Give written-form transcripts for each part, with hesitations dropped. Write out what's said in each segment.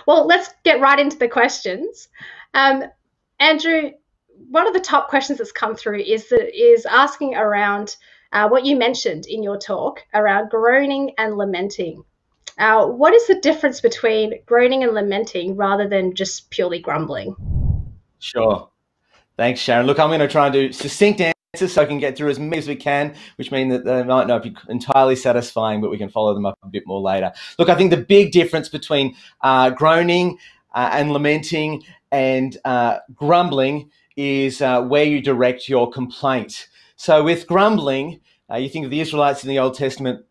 Well, let's get right into the questions. Um, Andrew, one of the top questions that's come through is asking around what you mentioned in your talk around groaning and lamenting. What is the difference between groaning and lamenting rather than just purely grumbling? Sure. Thanks, Sharon. Look, I'm going to try and do succinct answers so I can get through as many as we can, which mean that they might not be entirely satisfying, but we can follow them up a bit more later. Look, I think the big difference between groaning and lamenting and grumbling is where you direct your complaint. So with grumbling, you think of the Israelites in the Old Testament.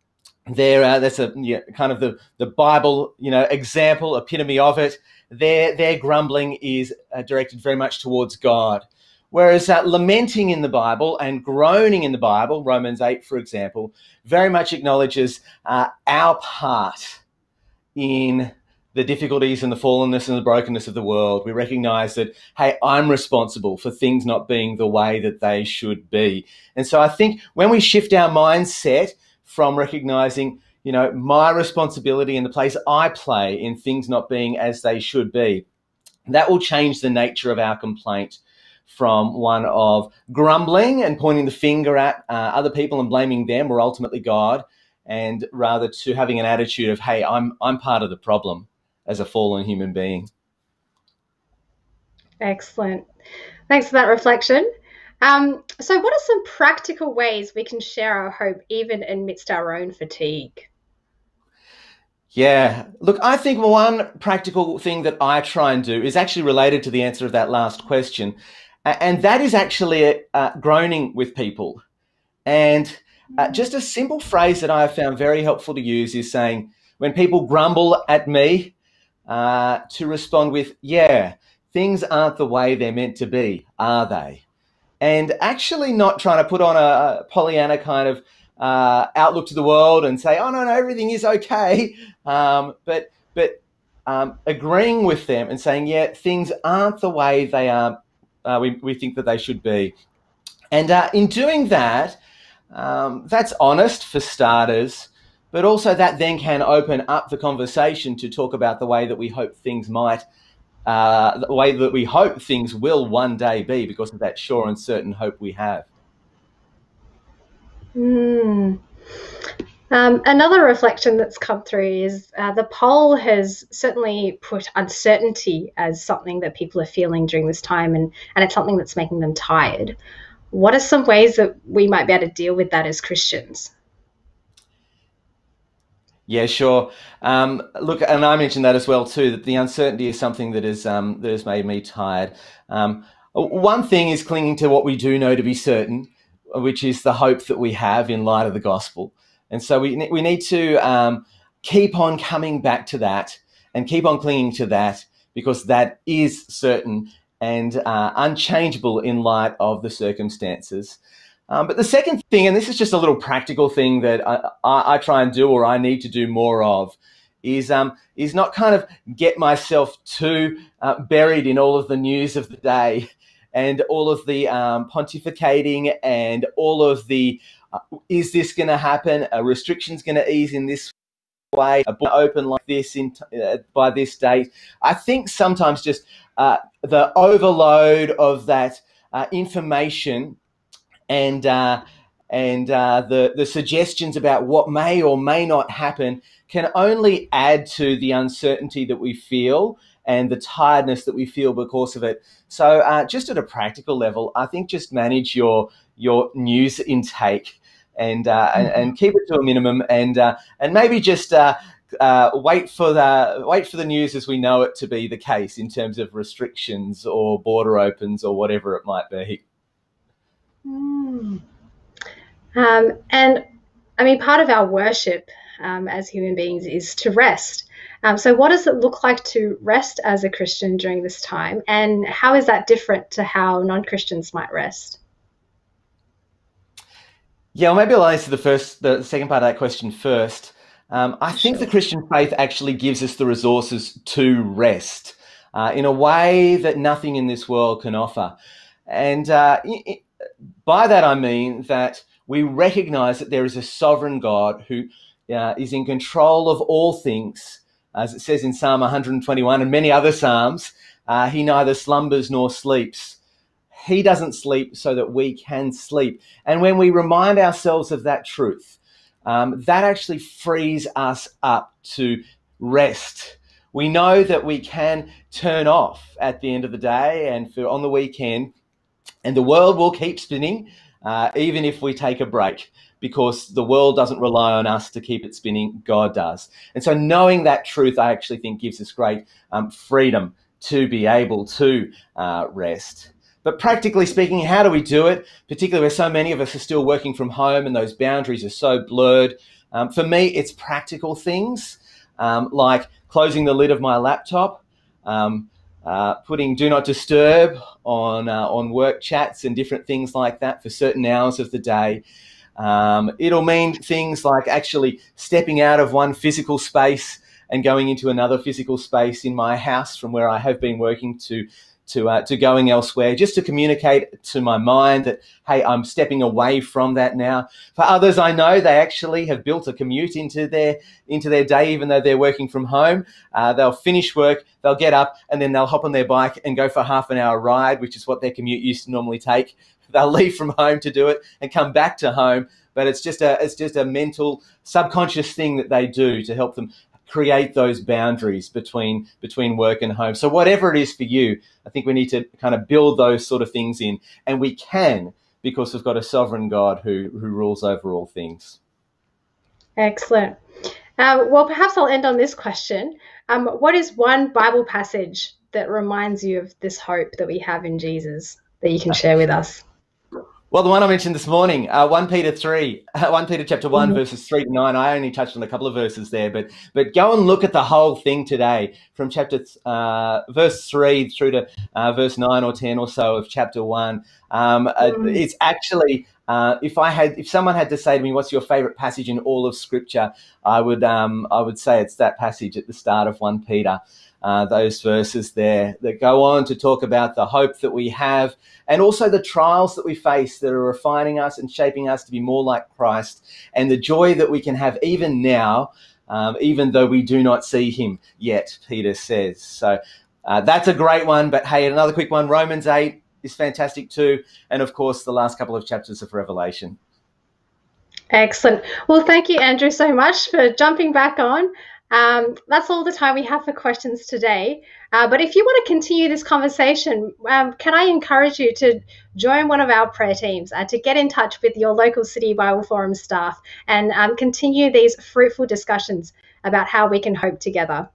That's a kind of the Bible example, epitome of it. Their grumbling is directed very much towards God. Whereas lamenting in the Bible and groaning in the Bible, Romans 8, for example, very much acknowledges our part in the difficulties and the fallenness and the brokenness of the world. We recognize that, hey, I'm responsible for things not being the way that they should be. And so I think when we shift our mindset from recognizing, my responsibility and the place I play in things not being as they should be, that will change the nature of our complaint from one of grumbling and pointing the finger at other people and blaming them, or ultimately God, and rather to having an attitude of, hey, I'm part of the problem as a fallen human being. Excellent. Thanks for that reflection. So what are some practical ways we can share our hope even amidst our own fatigue? Yeah, look, I think one practical thing that I try and do is actually related to the answer of that last question, and that is actually groaning with people. And just a simple phrase that I have found very helpful to use is saying, when people grumble at me, to respond with, yeah, things aren't the way they're meant to be, are they? And actually not trying to put on a Pollyanna kind of outlook to the world and say, oh, no, everything is okay. But agreeing with them and saying, yeah, things aren't the way they are, we think that they should be. And in doing that, that's honest for starters, but also that then can open up the conversation to talk about the way that we hope things might, the way that we hope things will one day be, because of that sure and certain hope we have. Another reflection that's come through is the poll has certainly put uncertainty as something that people are feeling during this time, and it's something that's making them tired. What are some ways that we might be able to deal with that as Christians? Yeah, sure. Look, and I mentioned that as well too, that the uncertainty is something that has made me tired. One thing is clinging to what we do know to be certain, which is the hope that we have in light of the gospel. And so we need to keep on coming back to that and keep on clinging to that, because that is certain and unchangeable in light of the circumstances. But the second thing, and this is just a little practical thing that I try and do, or I need to do more of, is not kind of get myself too buried in all of the news of the day and all of the pontificating and all of the is this going to happen? Are restrictions going to ease in this way? A book open like this by this date? I think sometimes just the overload of that information and the suggestions about what may or may not happen can only add to the uncertainty that we feel and the tiredness that we feel because of it. So just at a practical level, I think just manage your news intake and keep it to a minimum, and maybe just wait for the news as we know it to be the case in terms of restrictions or border opens or whatever it might be. And I mean, part of our worship as human beings is to rest. So what does it look like to rest as a Christian during this time? And how is that different to how non-Christians might rest? Yeah, well, maybe I'll answer the second part of that question first. I think the Christian faith actually gives us the resources to rest in a way that nothing in this world can offer. And by that I mean that we recognize that there is a sovereign God who is in control of all things, as it says in Psalm 121 and many other Psalms, he neither slumbers nor sleeps. He doesn't sleep so that we can sleep. And when we remind ourselves of that truth, that actually frees us up to rest. We know that we can turn off at the end of the day and on the weekend, and the world will keep spinning, even if we take a break, because the world doesn't rely on us to keep it spinning, God does. And so knowing that truth, I actually think gives us great freedom to be able to rest. But practically speaking, how do we do it? Particularly where so many of us are still working from home and those boundaries are so blurred. For me, it's practical things like closing the lid of my laptop, putting do not disturb on work chats and different things like that for certain hours of the day. It'll mean things like actually stepping out of one physical space and going into another physical space in my house from where I have been working to going elsewhere, just to communicate to my mind that, hey, I'm stepping away from that now. For others, I know they actually have built a commute into their day, even though they're working from home. They'll finish work, they'll get up, and then they'll hop on their bike and go for a half an hour ride, which is what their commute used to normally take. They'll leave from home to do it and come back to home. But it's just a mental, subconscious thing that they do to help them create those boundaries between work and home. So whatever it is for you, I think we need to kind of build those sort of things in, and we can, because we've got a sovereign God who rules over all things. Excellent. Well, perhaps I'll end on this question. What is one Bible passage that reminds you of this hope that we have in Jesus that you can share with us? Well, the one I mentioned this morning, 1 Peter chapter 1, verses 3 to 9. I only touched on a couple of verses there, but go and look at the whole thing today from verse 3 through to verse 9 or 10 or so of chapter 1. It's actually, if someone had to say to me, what's your favorite passage in all of Scripture, I would say it's that passage at the start of 1 Peter. Those verses there that go on to talk about the hope that we have, and also the trials that we face that are refining us and shaping us to be more like Christ, and the joy that we can have even now, even though we do not see him yet, Peter says. So that's a great one. But hey, another quick one, Romans 8 is fantastic too, and of course the last couple of chapters of Revelation. Excellent. Well, thank you, Andrew, so much for jumping back on. That's all the time we have for questions today. But if you want to continue this conversation, can I encourage you to join one of our prayer teams, to get in touch with your local City Bible Forum staff and continue these fruitful discussions about how we can hope together.